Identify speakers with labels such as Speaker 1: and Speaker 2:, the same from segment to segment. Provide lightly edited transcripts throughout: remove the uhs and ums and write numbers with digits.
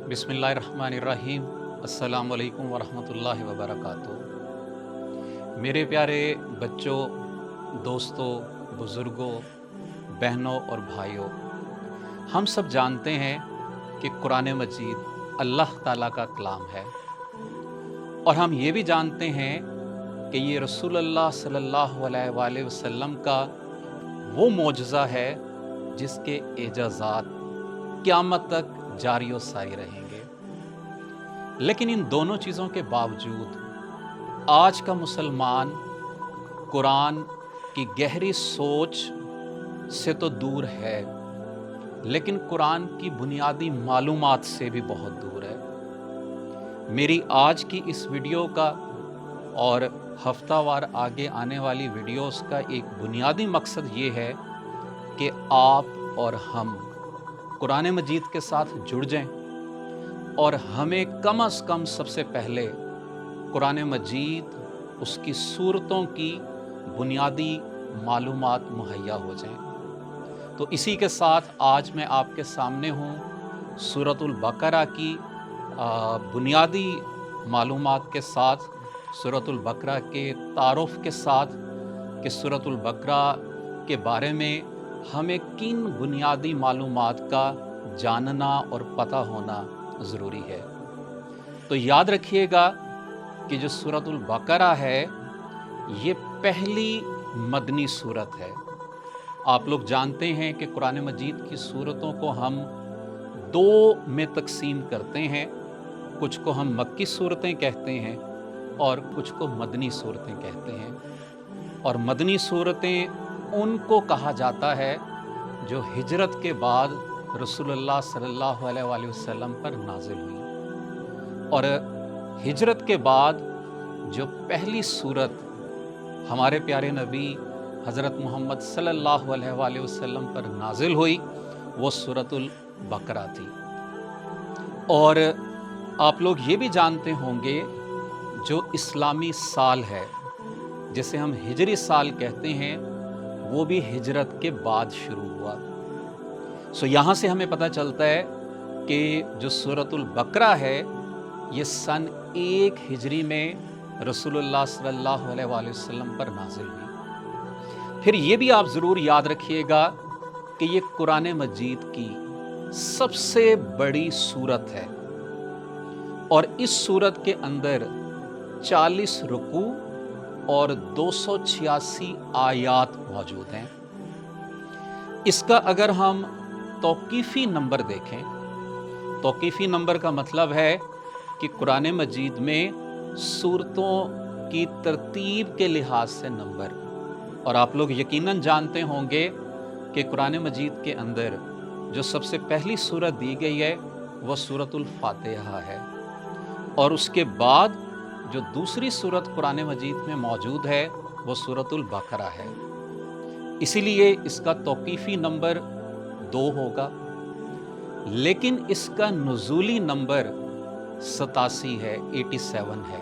Speaker 1: बिस्मिल्लाहिर्रहमानिर्रहीम। अस्सलामु अलैकुम वरहमतुल्लाहि वबरकातुहू। मेरे प्यारे बच्चों, दोस्तों, बुज़ुर्गों, बहनों और भाइयों, हम सब जानते हैं कि कुरान मजीद अल्लाह ताला का कलाम है और हम ये भी जानते हैं कि ये रसूलुल्लाह सल्लल्लाहु अलैहि वसल्लम का वो मोजज़ा है जिसके एजाज़ात क़यामत तक जारी और सारी रहेंगे। लेकिन इन दोनों चीज़ों के बावजूद आज का मुसलमान कुरान की गहरी सोच से तो दूर है, लेकिन कुरान की बुनियादी मालूमात से भी बहुत दूर है। मेरी आज की इस वीडियो का और हफ्तावार आगे आने वाली वीडियोस का एक बुनियादी मकसद ये है कि आप और हम कुरान मजीद के साथ जुड़ जाएं और हमें कम से कम सबसे पहले कुरान मजीद, उसकी सूरतों की बुनियादी मालूमात मुहैया हो जाएं। तो इसी के साथ आज मैं आपके सामने हूँ सूरतुल बकरा की बुनियादी मालूमात के साथ, सूरतुल बकरा के तारुफ के साथ कि सूरतुल बकरा के बारे में हमें किन बुनियादी मालूमात का जानना और पता होना ज़रूरी है। तो याद रखिएगा कि जो सूरतुल बकरा है ये पहली मदनी सूरत है। आप लोग जानते हैं कि कुरान मजीद की सूरतों को हम दो में तकसीम करते हैं, कुछ को हम मक्की सूरतें कहते हैं और कुछ को मदनी सूरतें कहते हैं। और मदनी सूरतें उनको कहा जाता है जो हिजरत के बाद रसूलुल्लाह सल्लल्लाहु अलैहि वसल्लम पर नाजिल हुई। और हिजरत के बाद जो पहली सूरत हमारे प्यारे नबी हज़रत मोहम्मद सल्लल्लाहु अलैहि वसल्लम पर नाजिल हुई वो सूरतुल बकरा थी। और आप लोग ये भी जानते होंगे जो इस्लामी साल है जिसे हम हिजरी साल कहते हैं वो भी हिजरत के बाद शुरू हुआ। सो यहाँ से हमें पता चलता है कि जो सूरतुल बकरा है ये सन 1 हिजरी में रसूलुल्लाह सल्लल्लाहु अलैहि वसल्लम पर नाजिल हुई। फिर ये भी आप ज़रूर याद रखिएगा कि ये कुरान मजीद की सबसे बड़ी सूरत है और इस सूरत के अंदर 40 रुकू और 286 आयात मौजूद हैं। इसका अगर हम तौक़ीफ़ी नंबर देखें, तौक़ीफ़ी नंबर का मतलब है कि कुरान मजीद में सूरतों की तरतीब के लिहाज से नंबर। और आप लोग यकीनन जानते होंगे कि कुरान मजीद के अंदर जो सबसे पहली सूरत दी गई है वह सूरतुल फातिहा है और उसके बाद जो दूसरी सूरत कुरान मजीद में मौजूद है वो सूरतुल बकरा है। इसीलिए इसका तौक़ीफ़ी नंबर 2 होगा, लेकिन इसका नुज़ूली नंबर 87 है, 87 है।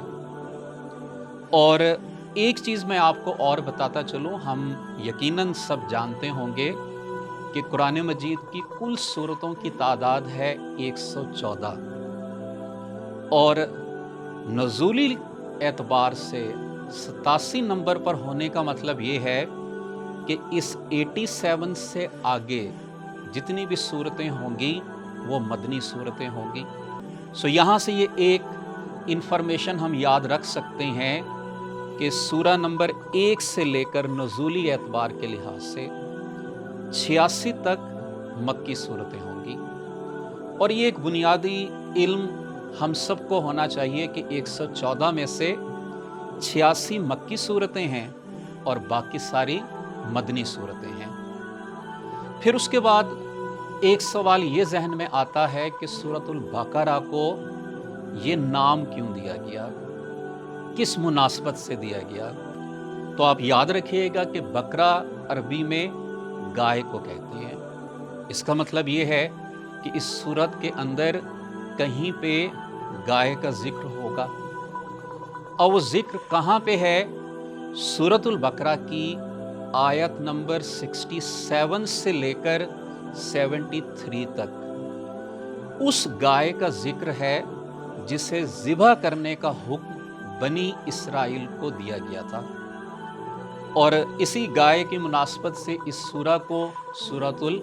Speaker 1: और एक चीज़ मैं आपको और बताता चलूँ, हम यकीनन सब जानते होंगे कि कुरान मजीद की कुल सूरतों की तादाद है 114 और नुज़ूली एतबार से 87 नंबर पर होने का मतलब ये है कि इस 87 से आगे जितनी भी सूरतें होंगी वो मदनी सूरतें होंगी। सो यहाँ से ये एक इंफॉर्मेशन हम याद रख सकते हैं कि सूरा नंबर 1 से लेकर नुज़ूली एतबार के लिहाज से 86 तक मक्की सूरतें होंगी। और ये एक बुनियादी इल्म हम सबको होना चाहिए कि 114 में से 86 मक्की सूरतें हैं और बाकी सारी मदनी सूरतें हैं। फिर उसके बाद एक सवाल ये जहन में आता है कि सूरतुल बकरा को ये नाम क्यों दिया गया, किस मुनासबत से दिया गया। तो आप याद रखिएगा कि बकरा अरबी में गाय को कहते हैं। इसका मतलब ये है कि इस सूरत के अंदर कहीं पे गाय का जिक्र होगा और वो जिक्र कहाँ पे है, सूरतुल बकरा की आयत नंबर 67 से लेकर 73 तक उस गाय का जिक्र है जिसे ज़िबह करने का हुक्म बनी इसराइल को दिया गया था, और इसी गाय की मुनासबत से इस सूरा को सूरतुल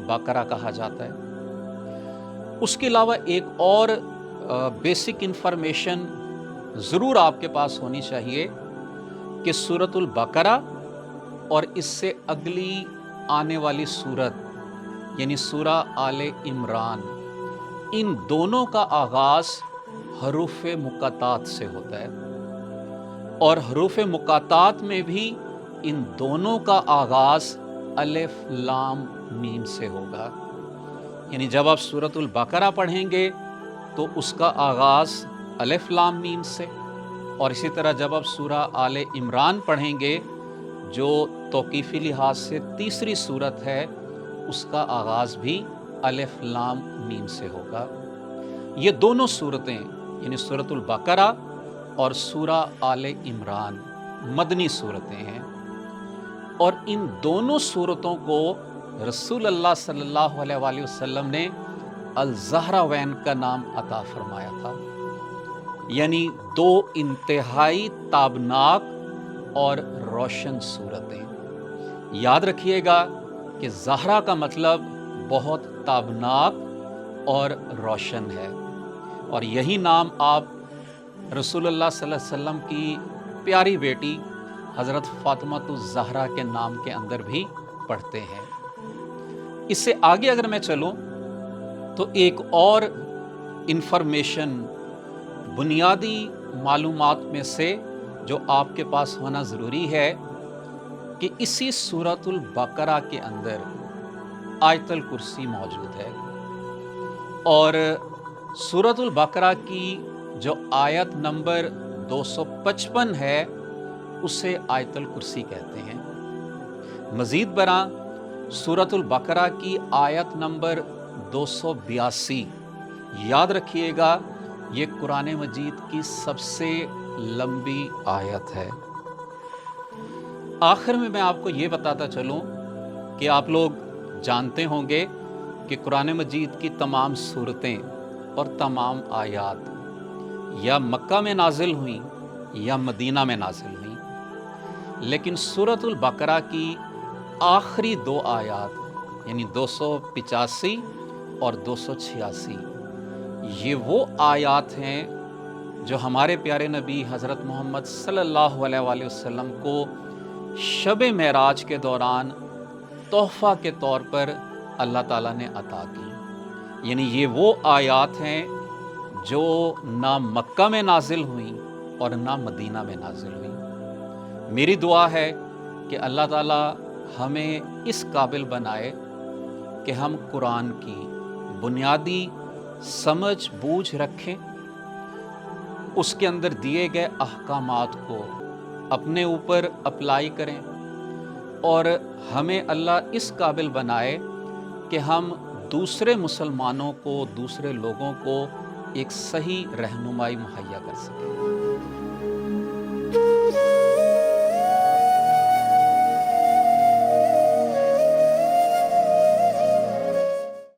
Speaker 1: बकरा कहा जाता है। उसके अलावा एक और बेसिक इंफॉर्मेशन ज़रूर आपके पास होनी चाहिए कि सूरतुल बकरा और इससे अगली आने वाली सूरत यानी सूरा आले इमरान, इन दोनों का आगाज़ हरूफ मुक़त्तात से होता है, और हरूफ मुक़त्तात में भी इन दोनों का आगाज़ अलिफ लाम मीम से होगा। यानी जब आप सूरतुल बकरा पढ़ेंगे तो उसका आगाज़ अलिफ लाम मीम से, और इसी तरह जब आप सूरा आले इमरान पढ़ेंगे जो तौक़ीफ़ी लिहाज से तीसरी सूरत है, उसका आगाज़ भी अलिफ लाम मीम से होगा। ये दोनों सूरतें यानी सूरतुल बकरा और सूरा आले इमरान मदनी सूरतें हैं, और इन दोनों सूरतों को रसूल अल्लाह सल्लल्लाहु अलैहि वसल्लम ने अल-ज़हरावैन का नाम अता फरमाया था, यानी दो इंतहाई ताबनाक और रोशन सूरतें। याद रखिएगा कि ज़हरा का मतलब बहुत ताबनाक और रोशन है, और यही नाम आप रसूलुल्लाह सल्लल्लाहु अलैहि वसल्लम की प्यारी बेटी हज़रत फ़ातिमातुज़ ज़हरा के नाम के अंदर भी पढ़ते हैं। इससे आगे अगर मैं चलूँ तो एक और इन्फॉर्मेशन बुनियादी मालूमात में से जो आपके पास होना ज़रूरी है कि इसी सूरतुल बकरा के अंदर आयतुल कुर्सी मौजूद है, और सूरतुल बकरा की जो आयत नंबर 255 है उसे आयतुल कुर्सी कहते हैं। मज़ीद बरां सूरतुल बकरा की आयत नंबर 282, याद रखिएगा ये कुरान मजीद की सबसे लंबी आयत है। आखिर में मैं आपको ये बताता चलूँ कि आप लोग जानते होंगे कि कुरान मजीद की तमाम सूरतें और तमाम आयात या मक्का में नाजिल हुई या मदीना में नाजिल हुई, लेकिन सूरतुल बकरा की आखिरी दो आयात यानी 285 और 286 ये वो आयात हैं जो हमारे प्यारे नबी हज़रत मोहम्मद सल्लल्लाहु अलैहि वसल्लम को शब मेराज के दौरान तोहफ़ा के तौर पर अल्लाह ताला ने अता की। यानी ये वो आयात हैं जो ना मक्का में नाजिल हुई और ना मदीना में नाजिल हुई। मेरी दुआ है कि अल्लाह ताला हमें इस काबिल बनाए कि हम कुरान की बुनियादी समझ बूझ रखें, उसके अंदर दिए गए अहकामात को अपने ऊपर अप्लाई करें, और हमें अल्लाह इस काबिल बनाए कि हम दूसरे मुसलमानों को, दूसरे लोगों को एक सही रहनुमाई मुहैया कर सकें।